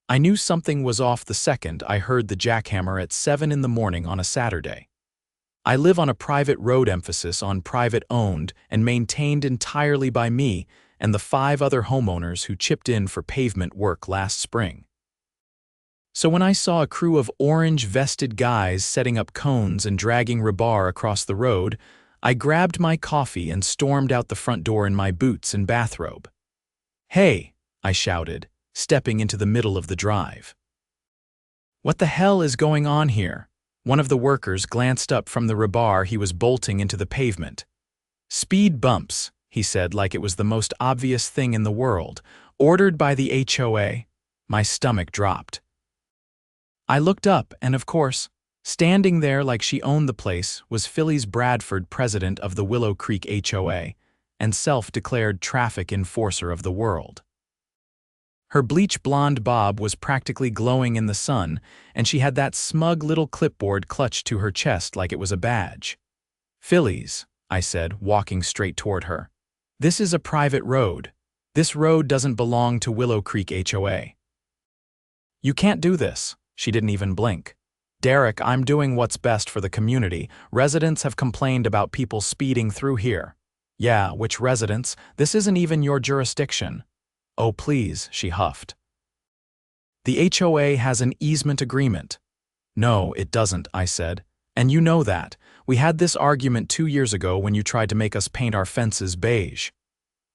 I knew something was off the second I heard the jackhammer at 7 in the morning on a Saturday. I live on a private road, emphasis on private owned and maintained entirely by me and the 5 other homeowners who chipped in for pavement work last spring. So when I saw a crew of orange-vested guys setting up cones and dragging rebar across the road, I grabbed my coffee and stormed out the front door in my boots and bathrobe. "Hey!" I shouted, stepping into the middle of the drive. "What the hell is going on here?" One of the workers glanced up from the rebar he was bolting into the pavement. "Speed bumps," he said like it was the most obvious thing in the world. "Ordered by the HOA." My stomach dropped. I looked up and, of course, standing there like she owned the place was Phillies Bradford, president of the Willow Creek HOA and self-declared traffic enforcer of the world. Her bleach blonde bob was practically glowing in the sun, and she had that smug little clipboard clutched to her chest like it was a badge. "Phillies," I said, walking straight toward her. "This is a private road. This road doesn't belong to Willow Creek HOA." "You can't do this." She didn't even blink. "Derek, I'm doing what's best for the community. Residents have complained about people speeding through here." "Yeah, which residents? This isn't even your jurisdiction." "Oh, please," she huffed. "The HOA has an easement agreement." "No, it doesn't," I said. "And you know that. We had this argument 2 years ago when you tried to make us paint our fences beige."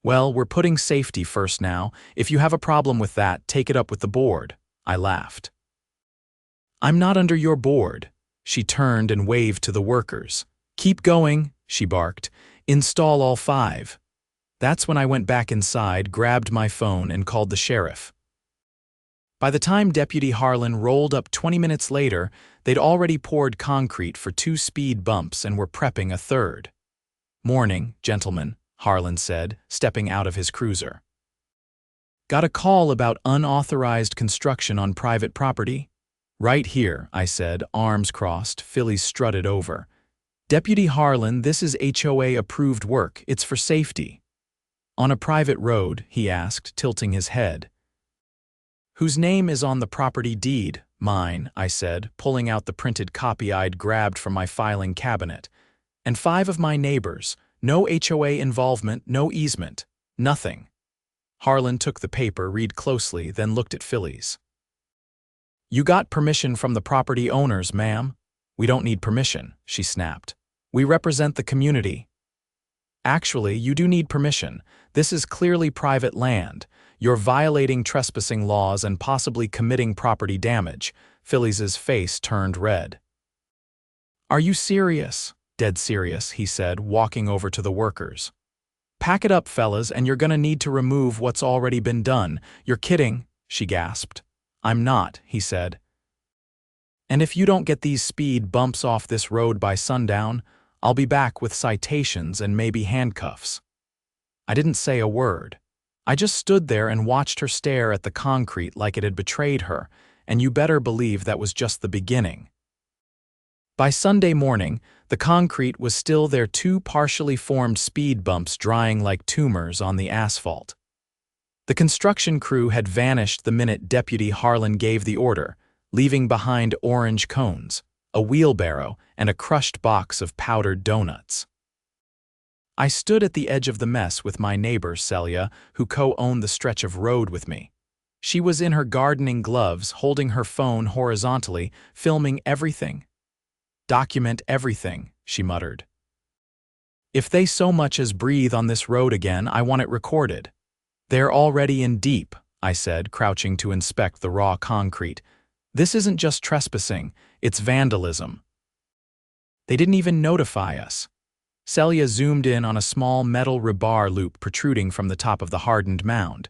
"Well, we're putting safety first now. If you have a problem with that, take it up with the board." I laughed. "I'm not under your board." She turned and waved to the workers. "Keep going," she barked. "Install all 5. That's when I went back inside, grabbed my phone, and called the sheriff. By the time Deputy Harlan rolled up 20 minutes later, they'd already poured concrete for 2 speed bumps and were prepping a third. "Morning, gentlemen," Harlan said, stepping out of his cruiser. "Got a call about unauthorized construction on private property?" "Right here," I said, arms crossed. Phillies strutted over. "Deputy Harlan, this is HOA-approved work. It's for safety." "On a private road?" he asked, tilting his head. "Whose name is on the property deed?" "Mine," I said, pulling out the printed copy I'd grabbed from my filing cabinet. "And 5 of my neighbors. No HOA involvement, no easement. Nothing." Harlan took the paper, read closely, then looked at Phillies. "You got permission from the property owners, ma'am." "We don't need permission," she snapped. "We represent the community." "Actually, you do need permission. This is clearly private land. You're violating trespassing laws and possibly committing property damage." Phillies' face turned red. "Are you serious?" "Dead serious," he said, walking over to the workers. "Pack it up, fellas, and you're gonna need to remove what's already been done." "You're kidding," she gasped. "I'm not," he said. "And if you don't get these speed bumps off this road by sundown, I'll be back with citations and maybe handcuffs." I didn't say a word. I just stood there and watched her stare at the concrete like it had betrayed her, and you better believe that was just the beginning. By Sunday morning, the concrete was still there, 2 partially formed speed bumps drying like tumors on the asphalt. The construction crew had vanished the minute Deputy Harlan gave the order, leaving behind orange cones, a wheelbarrow, and a crushed box of powdered donuts. I stood at the edge of the mess with my neighbor, Celia, who co-owned the stretch of road with me. She was in her gardening gloves, holding her phone horizontally, filming everything. "Document everything," she muttered. "If they so much as breathe on this road again, I want it recorded." "They're already in deep," I said, crouching to inspect the raw concrete. "This isn't just trespassing, it's vandalism." "They didn't even notify us." Celia zoomed in on a small metal rebar loop protruding from the top of the hardened mound.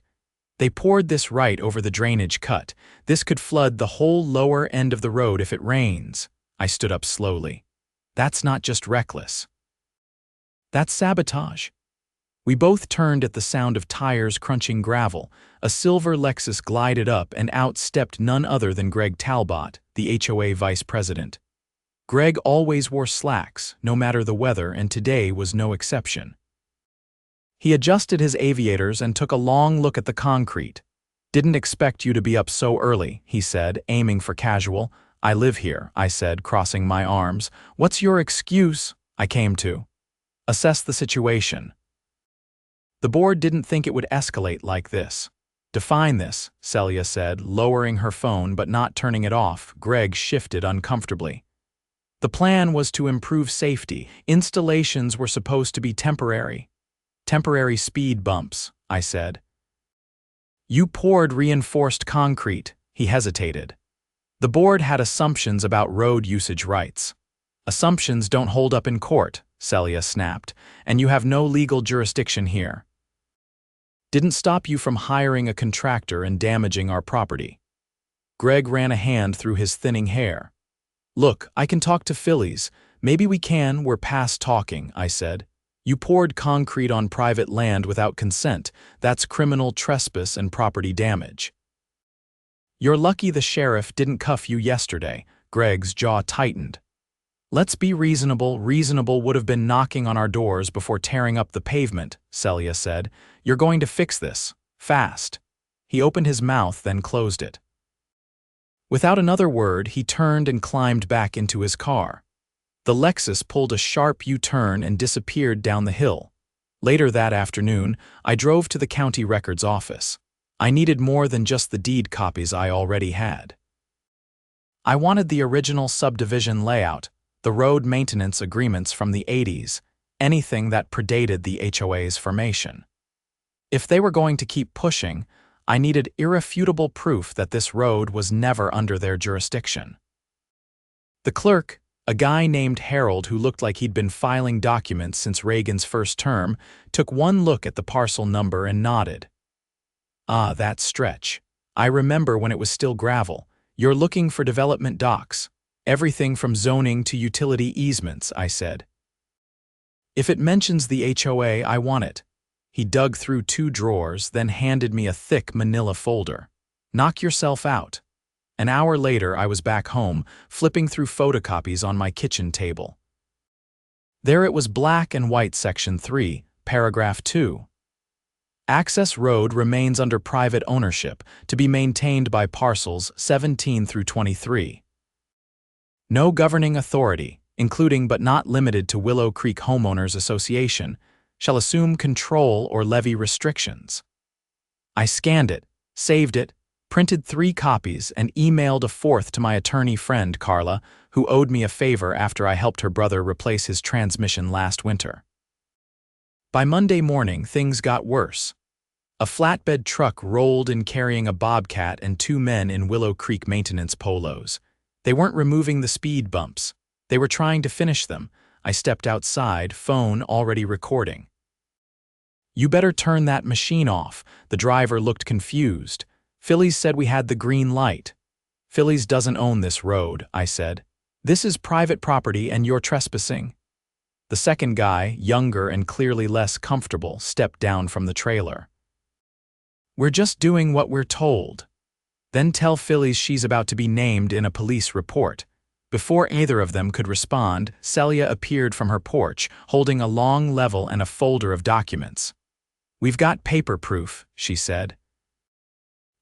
"They poured this right over the drainage cut. This could flood the whole lower end of the road if it rains." I stood up slowly. "That's not just reckless. That's sabotage." We both turned at the sound of tires crunching gravel. A silver Lexus glided up, and out stepped none other than Greg Talbot, the HOA vice president. Greg always wore slacks, no matter the weather, and today was no exception. He adjusted his aviators and took a long look at the concrete. Didn't expect you to be up so early, he said, aiming for casual. I live here, I said, crossing my arms. What's your excuse? I came to assess the situation. The board didn't think it would escalate like this. Define this, Celia said, lowering her phone but not turning it off. Greg shifted uncomfortably. The plan was to improve safety. Installations were supposed to be temporary. Temporary speed bumps, I said. You poured reinforced concrete, he hesitated. The board had assumptions about road usage rights. Assumptions don't hold up in court, Celia snapped, and you have no legal jurisdiction here. Didn't stop you from hiring a contractor and damaging our property. Greg ran a hand through his thinning hair. Look, I can talk to Phillies. Maybe we can, we're past talking, I said. You poured concrete on private land without consent. That's criminal trespass and property damage. You're lucky the sheriff didn't cuff you yesterday. Greg's jaw tightened. Let's be reasonable. Reasonable would have been knocking on our doors before tearing up the pavement, Celia said. You're going to fix this. Fast. He opened his mouth, then closed it. Without another word, he turned and climbed back into his car. The Lexus pulled a sharp U-turn and disappeared down the hill. Later that afternoon, I drove to the county records office. I needed more than just the deed copies I already had. I wanted the original subdivision layout, the road maintenance agreements from the 80s, anything that predated the HOA's formation. If they were going to keep pushing, I needed irrefutable proof that this road was never under their jurisdiction. The clerk, a guy named Harold who looked like he'd been filing documents since Reagan's first term, took one look at the parcel number and nodded. Ah, that stretch. I remember when it was still gravel. You're looking for development docs. Everything from zoning to utility easements, I said. If it mentions the HOA, I want it. He dug through 2 drawers, then handed me a thick manila folder. Knock yourself out. An hour later, I was back home, flipping through photocopies on my kitchen table. There it was, black and white, Section 3, Paragraph 2. Access road remains under private ownership, to be maintained by parcels 17 through 23. No governing authority, including but not limited to Willow Creek Homeowners Association, shall assume control or levy restrictions. I scanned it, saved it, printed 3 copies, and emailed a 4th to my attorney friend, Carla, who owed me a favor after I helped her brother replace his transmission last winter. By Monday morning, things got worse. A flatbed truck rolled in carrying a bobcat and 2 men in Willow Creek maintenance polos. They weren't removing the speed bumps. They were trying to finish them. I stepped outside, phone already recording. You better turn that machine off. The driver looked confused. Phillies said we had the green light. Phillies doesn't own this road, I said. This is private property and you're trespassing. The second guy, younger and clearly less comfortable, stepped down from the trailer. We're just doing what we're told. Then tell Phillies she's about to be named in a police report. Before either of them could respond, Celia appeared from her porch, holding a long level and a folder of documents. We've got paper proof, she said.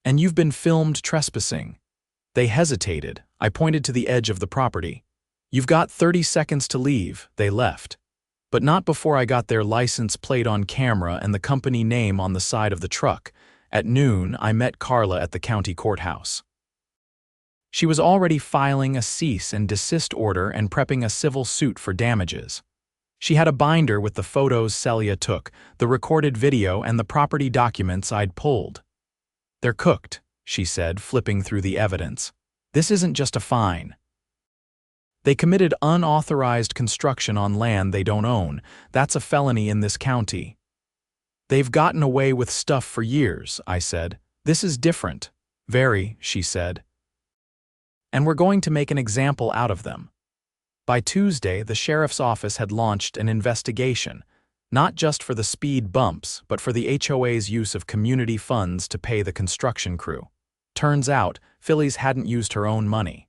And you've been filmed trespassing. They hesitated. I pointed to the edge of the property. You've got 30 seconds to leave. They left. But not before I got their license plate on camera and the company name on the side of the truck. At noon, I met Carla at the county courthouse. She was already filing a cease and desist order and prepping a civil suit for damages. She had a binder with the photos Celia took, the recorded video, and the property documents I'd pulled. They're cooked, she said, flipping through the evidence. This isn't just a fine. They committed unauthorized construction on land they don't own. That's a felony in this county. They've gotten away with stuff for years, I said. This is different. Very, she said. And we're going to make an example out of them. By Tuesday, the sheriff's office had launched an investigation, not just for the speed bumps, but for the HOA's use of community funds to pay the construction crew. Turns out, Phillies hadn't used her own money.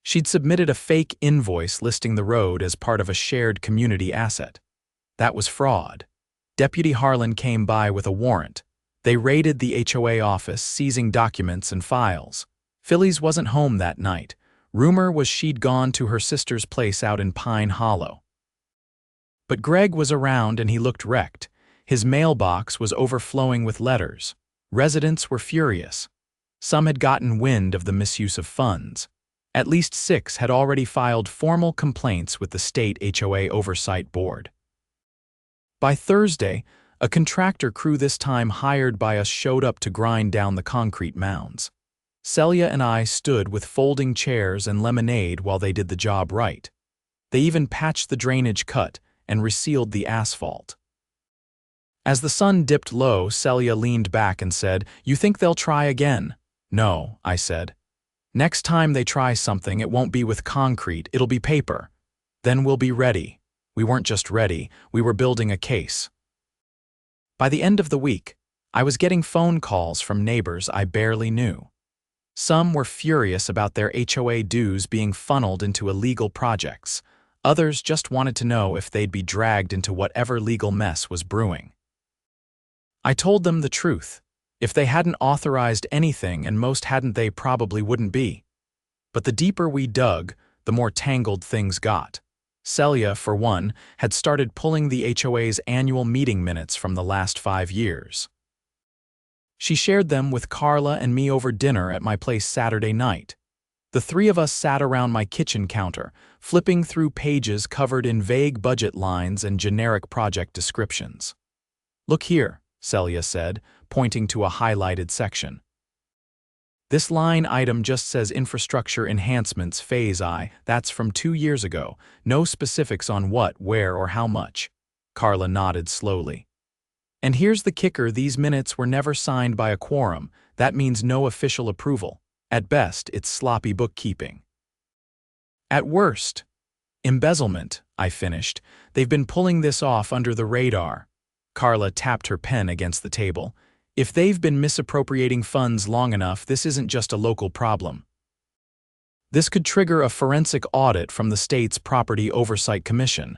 She'd submitted a fake invoice listing the road as part of a shared community asset. That was fraud. Deputy Harlan came by with a warrant. They raided the HOA office, seizing documents and files. Phyllis wasn't home that night. Rumor was she'd gone to her sister's place out in Pine Hollow. But Greg was around and he looked wrecked. His mailbox was overflowing with letters. Residents were furious. Some had gotten wind of the misuse of funds. At least 6 had already filed formal complaints with the state HOA Oversight Board. By Thursday, a contractor crew this time hired by us showed up to grind down the concrete mounds. Celia and I stood with folding chairs and lemonade while they did the job right. They even patched the drainage cut and resealed the asphalt. As the sun dipped low, Celia leaned back and said, "You think they'll try again?" "No," I said. "Next time they try something, it won't be with concrete, it'll be paper. Then we'll be ready." We weren't just ready, we were building a case. By the end of the week, I was getting phone calls from neighbors I barely knew. Some were furious about their HOA dues being funneled into illegal projects. Others just wanted to know if they'd be dragged into whatever legal mess was brewing. I told them the truth. If they hadn't authorized anything, and most hadn't, they probably wouldn't be. But the deeper we dug, the more tangled things got. Celia, for one, had started pulling the HOA's annual meeting minutes from the last 5 years. She shared them with Carla and me over dinner at my place Saturday night. The 3 of us sat around my kitchen counter, flipping through pages covered in vague budget lines and generic project descriptions. "Look here," Celia said, pointing to a highlighted section. "This line item just says infrastructure enhancements Phase I. That's from 2 years ago. No specifics on what, where, or how much." Carla nodded slowly. "And here's the kicker, these minutes were never signed by a quorum. That means no official approval. At best, it's sloppy bookkeeping. At worst, embezzlement," I finished. "They've been pulling this off under the radar." Carla tapped her pen against the table. "If they've been misappropriating funds long enough, this isn't just a local problem. This could trigger a forensic audit from the state's Property Oversight Commission."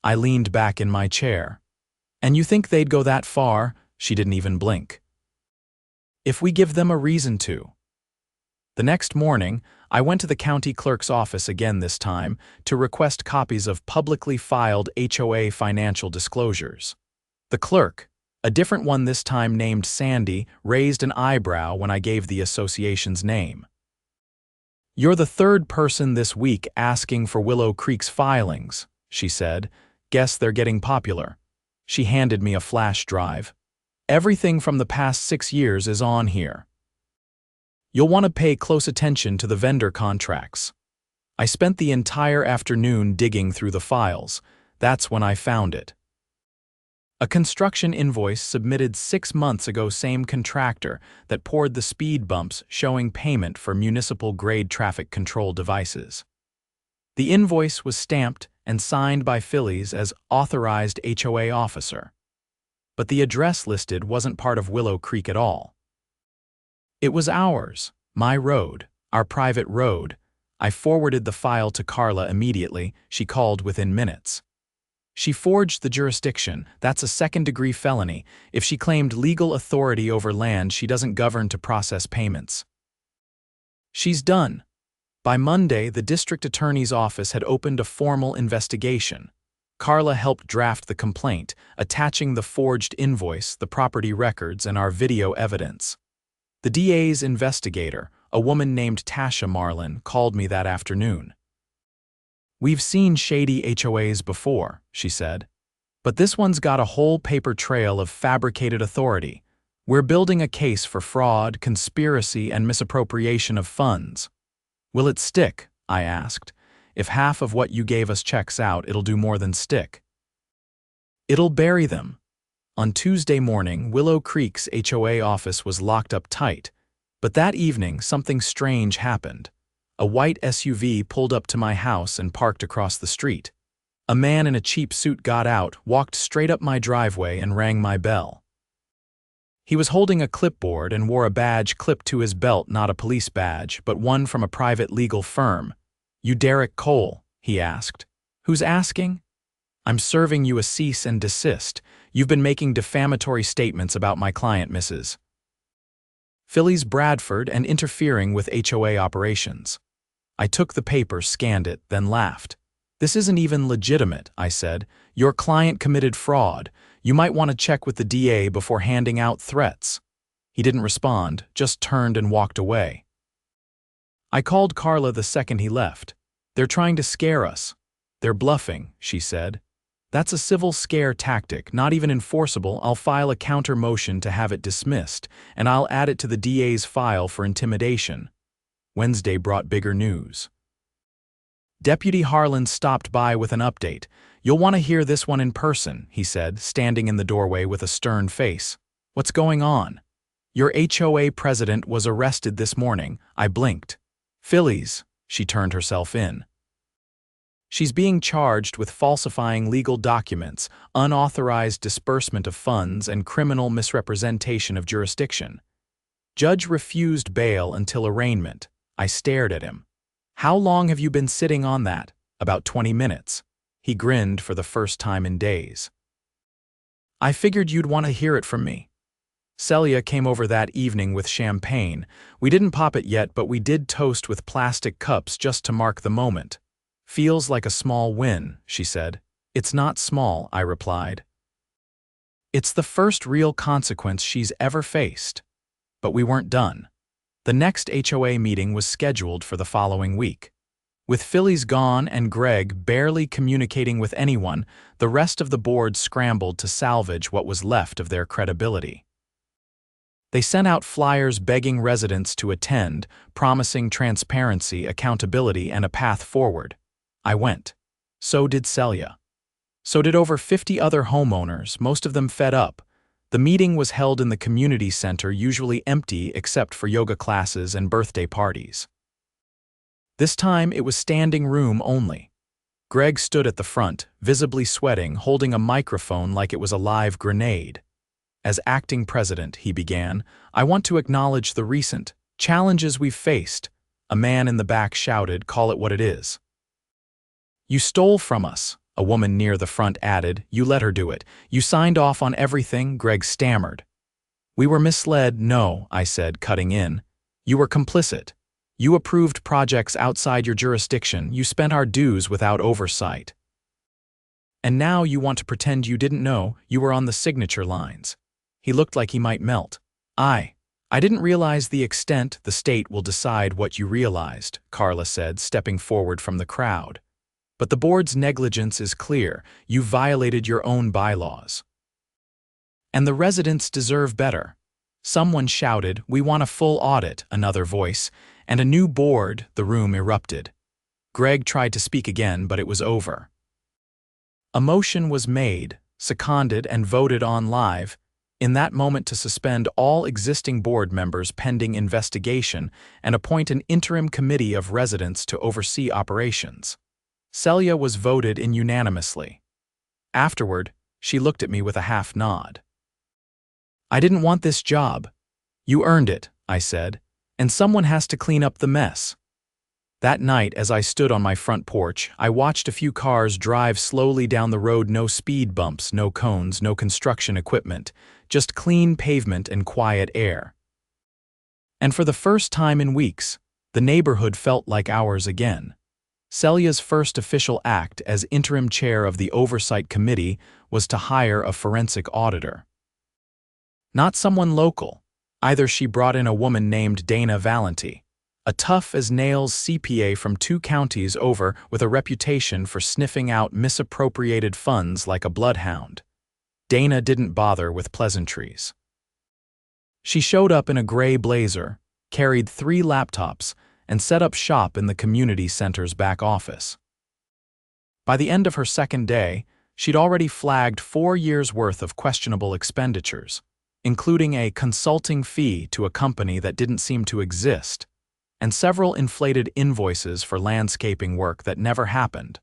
I leaned back in my chair. "And you think they'd go that far?" She didn't even blink. "If we give them a reason to." The next morning, I went to the county clerk's office again this time to request copies of publicly filed HOA financial disclosures. The clerk, a different one this time named Sandy, raised an eyebrow when I gave the association's name. "You're the 3rd person this week asking for Willow Creek's filings," she said. "Guess they're getting popular." She handed me a flash drive. "Everything from the past 6 years is on here. You'll want to pay close attention to the vendor contracts." I spent the entire afternoon digging through the files. That's when I found it. A construction invoice submitted 6 months ago, same contractor that poured the speed bumps, showing payment for municipal-grade traffic control devices. The invoice was stamped and signed by Phyllis as authorized HOA officer. But the address listed wasn't part of Willow Creek at all. It was ours, my road, our private road. I forwarded the file to Carla immediately. She called within minutes. She forged the jurisdiction. That's a 2nd-degree felony. If she claimed legal authority over land she doesn't govern to process payments. She's done. By Monday, the district attorney's office had opened a formal investigation. Carla helped draft the complaint, attaching the forged invoice, the property records, and our video evidence. The DA's investigator, a woman named Tasha Marlin, called me that afternoon. "We've seen shady HOAs before," she said. "But this one's got a whole paper trail of fabricated authority. We're building a case for fraud, conspiracy, and misappropriation of funds." "Will it stick?" I asked. "If half of what you gave us checks out, it'll do more than stick." "It'll bury them." On Tuesday morning, Willow Creek's HOA office was locked up tight. But that evening, something strange happened. A white SUV pulled up to my house and parked across the street. A man in a cheap suit got out, walked straight up my driveway, and rang my bell. He was holding a clipboard and wore a badge clipped to his belt, not a police badge, but one from a private legal firm. "You Derek Cole?" he asked. "Who's asking?" "I'm serving you a cease and desist. You've been making defamatory statements about my client, Mrs. Phillies Bradford, and interfering with HOA operations. I took the paper, scanned it, then laughed. This isn't even legitimate, I said. Your client committed fraud. You might want to check with the DA before handing out threats. He didn't respond, just turned and walked away. I called Carla the second he left. They're trying to scare us. They're bluffing, she said. That's a civil scare tactic, not even enforceable. I'll file a counter motion to have it dismissed, and I'll add it to the DA's file for intimidation. Wednesday brought bigger news. Deputy Harlan stopped by with an update. You'll want to hear this one in person, he said, standing in the doorway with a stern face. What's going on? Your HOA president was arrested this morning. I blinked. Phillies, she turned herself in. She's being charged with falsifying legal documents, unauthorized disbursement of funds, and criminal misrepresentation of jurisdiction. Judge refused bail until arraignment. I stared at him. How long have you been sitting on that? About 20 minutes. He grinned for the first time in days. I figured you'd want to hear it from me. Celia came over that evening with champagne. We didn't pop it yet, but we did toast with plastic cups just to mark the moment. Feels like a small win, she said. It's not small, I replied. It's the first real consequence she's ever faced. But we weren't done. The next HOA meeting was scheduled for the following week. With Phillies gone and Greg barely communicating with anyone, the rest of the board scrambled to salvage what was left of their credibility. They sent out flyers begging residents to attend, promising transparency, accountability, and a path forward. I went. So did Celia. So did over 50 other homeowners, most of them fed up. The meeting was held in the community center, usually empty except for yoga classes and birthday parties. This time it was standing room only. Greg stood at the front, visibly sweating, holding a microphone like it was a live grenade. As acting president, he began, I want to acknowledge the recent challenges we've faced. A man in the back shouted, call it what it is. You stole from us, a woman near the front added. You let her do it. You signed off on everything, Greg stammered. We were misled, no, I said, cutting in. You were complicit. You approved projects outside your jurisdiction. You spent our dues without oversight. And now you want to pretend you didn't know. You were on the signature lines. He looked like he might melt. I didn't realize the extent. The state will decide what you realized, Carla said, stepping forward from the crowd. But the board's negligence is clear. You violated your own bylaws. And the residents deserve better. Someone shouted, we want a full audit, another voice, and a new board. The room erupted. Greg tried to speak again, but it was over. A motion was made, seconded, and voted on live, in that moment to suspend all existing board members pending investigation and appoint an interim committee of residents to oversee operations. Celia was voted in unanimously. Afterward, she looked at me with a half nod. I didn't want this job. You earned it, I said, and someone has to clean up the mess. That night, as I stood on my front porch, I watched a few cars drive slowly down the road. No speed bumps, no cones, no construction equipment, just clean pavement and quiet air. And for the first time in weeks, the neighborhood felt like ours again. Celia's first official act as interim chair of the Oversight Committee was to hire a forensic auditor. Not someone local. Either she brought in a woman named Dana Valenti, a tough-as-nails CPA from 2 counties over with a reputation for sniffing out misappropriated funds like a bloodhound. Dana didn't bother with pleasantries. She showed up in a gray blazer, carried 3 laptops, and set up shop in the community center's back office. By the end of her second day, she'd already flagged 4 years' worth of questionable expenditures, including a consulting fee to a company that didn't seem to exist, and several inflated invoices for landscaping work that never happened.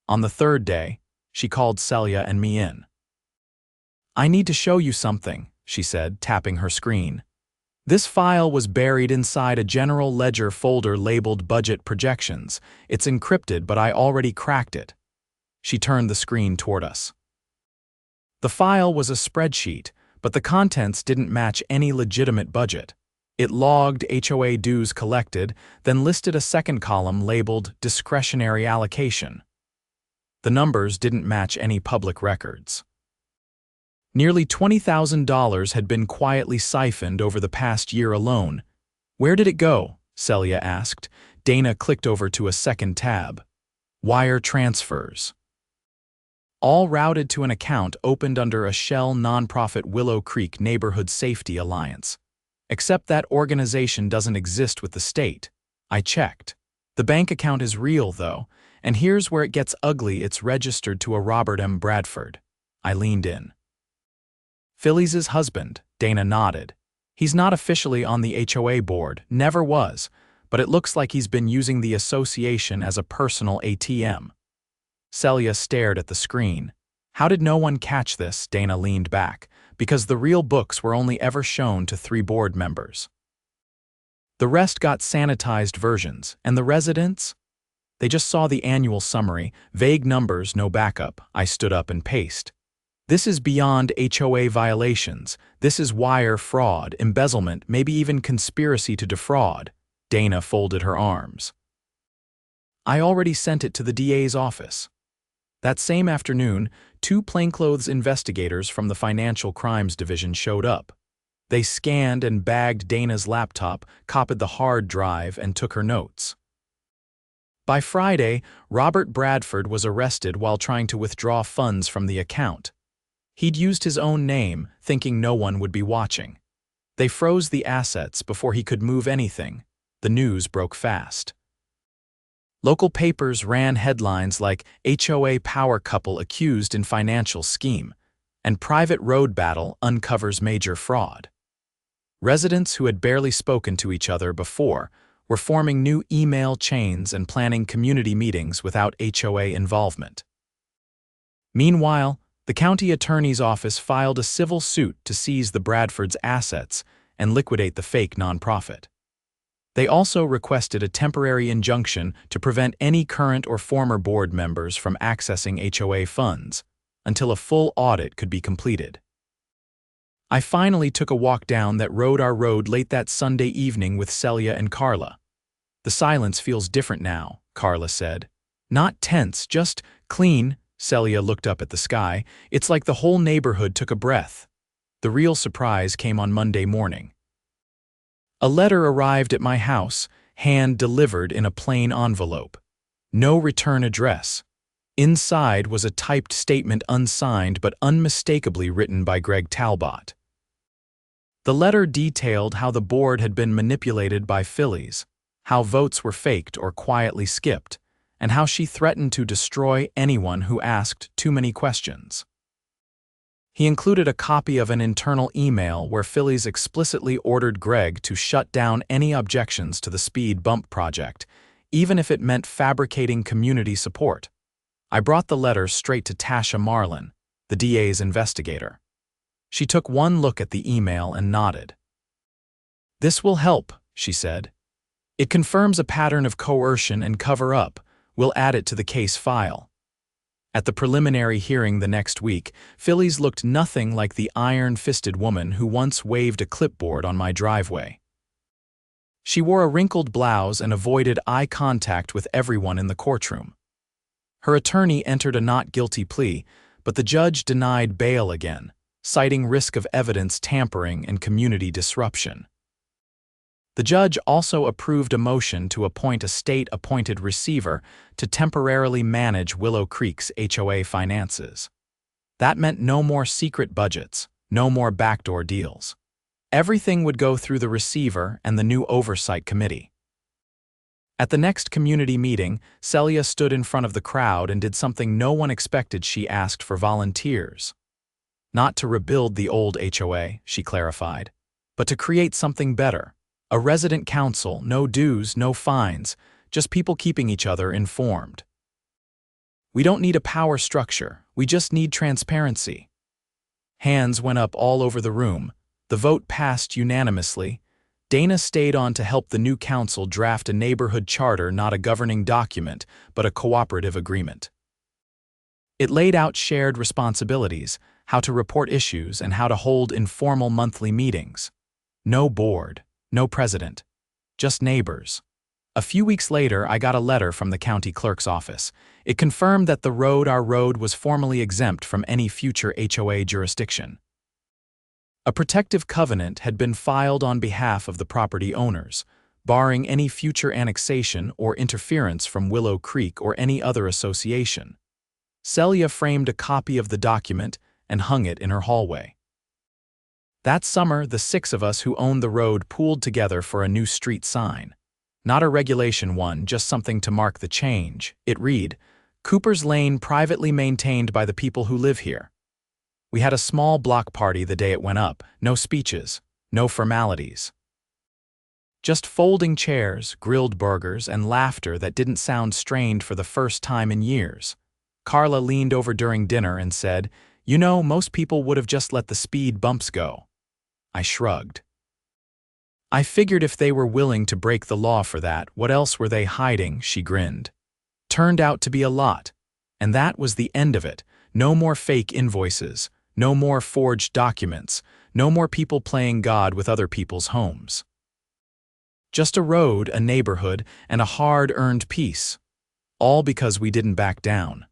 On the 3rd day, she called Celia and me in. I need to show you something, she said, tapping her screen. This file was buried inside a general ledger folder labeled Budget Projections. It's encrypted, but I already cracked it. She turned the screen toward us. The file was a spreadsheet, but the contents didn't match any legitimate budget. It logged HOA dues collected, then listed a second column labeled discretionary allocation. The numbers didn't match any public records. Nearly $20,000 had been quietly siphoned over the past year alone. "Where did it go?" Celia asked. Dana clicked over to a second tab. "Wire transfers." All routed to an account opened under a shell nonprofit Willow Creek Neighborhood Safety Alliance. Except that organization doesn't exist with the state. I checked. The bank account is real, though, and here's where it gets ugly: it's registered to a Robert M. Bradford. I leaned in. "Phyllis's husband," Dana nodded. "He's not officially on the HOA board, never was, but it looks like he's been using the association as a personal ATM. Celia stared at the screen. "How did no one catch this?" Dana leaned back. "Because the real books were only ever shown to 3 board members. The rest got sanitized versions, and the residents? They just saw the annual summary, vague numbers, no backup." I stood up and paced. "This is beyond HOA violations. This is wire fraud, embezzlement, maybe even conspiracy to defraud." Dana folded her arms. "I already sent it to the DA's office." That same afternoon, 2 plainclothes investigators from the Financial Crimes Division showed up. They scanned and bagged Dana's laptop, copied the hard drive, and took her notes. By Friday, Robert Bradford was arrested while trying to withdraw funds from the account. He'd used his own name, thinking no one would be watching. They froze the assets before he could move anything. The news broke fast. Local papers ran headlines like "HOA power couple accused in financial scheme" and "Private road battle uncovers major fraud." Residents who had barely spoken to each other before were forming new email chains and planning community meetings without HOA involvement. Meanwhile, the county attorney's office filed a civil suit to seize the Bradfords' assets and liquidate the fake nonprofit. They also requested a temporary injunction to prevent any current or former board members from accessing HOA funds until a full audit could be completed. I finally took a walk down that road late that Sunday evening with Celia and Carla. "The silence feels different now," Carla said. "Not tense, just clean." Celia looked up at the sky. "It's like the whole neighborhood took a breath." The real surprise came on Monday morning. A letter arrived at my house, hand-delivered in a plain envelope. No return address. Inside was a typed statement, unsigned but unmistakably written by Greg Talbot. The letter detailed how the board had been manipulated by Phyllis, how votes were faked or quietly skipped, and how she threatened to destroy anyone who asked too many questions. He included a copy of an internal email where Phyllis explicitly ordered Greg to shut down any objections to the speed bump project, even if it meant fabricating community support. I brought the letter straight to Tasha Marlin, the DA's investigator. She took one look at the email and nodded. "This will help," she said. "It confirms a pattern of coercion and cover-up. We'll add it to the case file." At the preliminary hearing the next week, Phyllis looked nothing like the iron-fisted woman who once waved a clipboard on my driveway. She wore a wrinkled blouse and avoided eye contact with everyone in the courtroom. Her attorney entered a not guilty plea, but the judge denied bail again, citing risk of evidence tampering and community disruption. The judge also approved a motion to appoint a state-appointed receiver to temporarily manage Willow Creek's HOA finances. That meant no more secret budgets, no more backdoor deals. Everything would go through the receiver and the new oversight committee. At the next community meeting, Celia stood in front of the crowd and did something no one expected. She asked for volunteers. Not to rebuild the old HOA, she clarified, but to create something better. A resident council, no dues, no fines, just people keeping each other informed. "We don't need a power structure, we just need transparency." Hands went up all over the room. The vote passed unanimously. Dana stayed on to help the new council draft a neighborhood charter, not a governing document, but a cooperative agreement. It laid out shared responsibilities, how to report issues, and how to hold informal monthly meetings. No board, no president, just neighbors. A few weeks later, I got a letter from the county clerk's office. It confirmed that our road was formally exempt from any future HOA jurisdiction. A protective covenant had been filed on behalf of the property owners, barring any future annexation or interference from Willow Creek or any other association. Celia framed a copy of the document and hung it in her hallway. That summer, the 6 of us who owned the road pooled together for a new street sign. Not a regulation one, just something to mark the change. It read, "Cooper's Lane privately maintained by the people who live here." We had a small block party the day it went up, no speeches, no formalities. Just folding chairs, grilled burgers, and laughter that didn't sound strained for the first time in years. Carla leaned over during dinner and said, "You know, most people would have just let the speed bumps go." I shrugged. "I figured if they were willing to break the law for that, what else were they hiding?" She grinned. Turned out to be a lot. And that was the end of it. No more fake invoices, no more forged documents, no more people playing God with other people's homes. Just a road, a neighborhood, and a hard-earned peace. All because we didn't back down.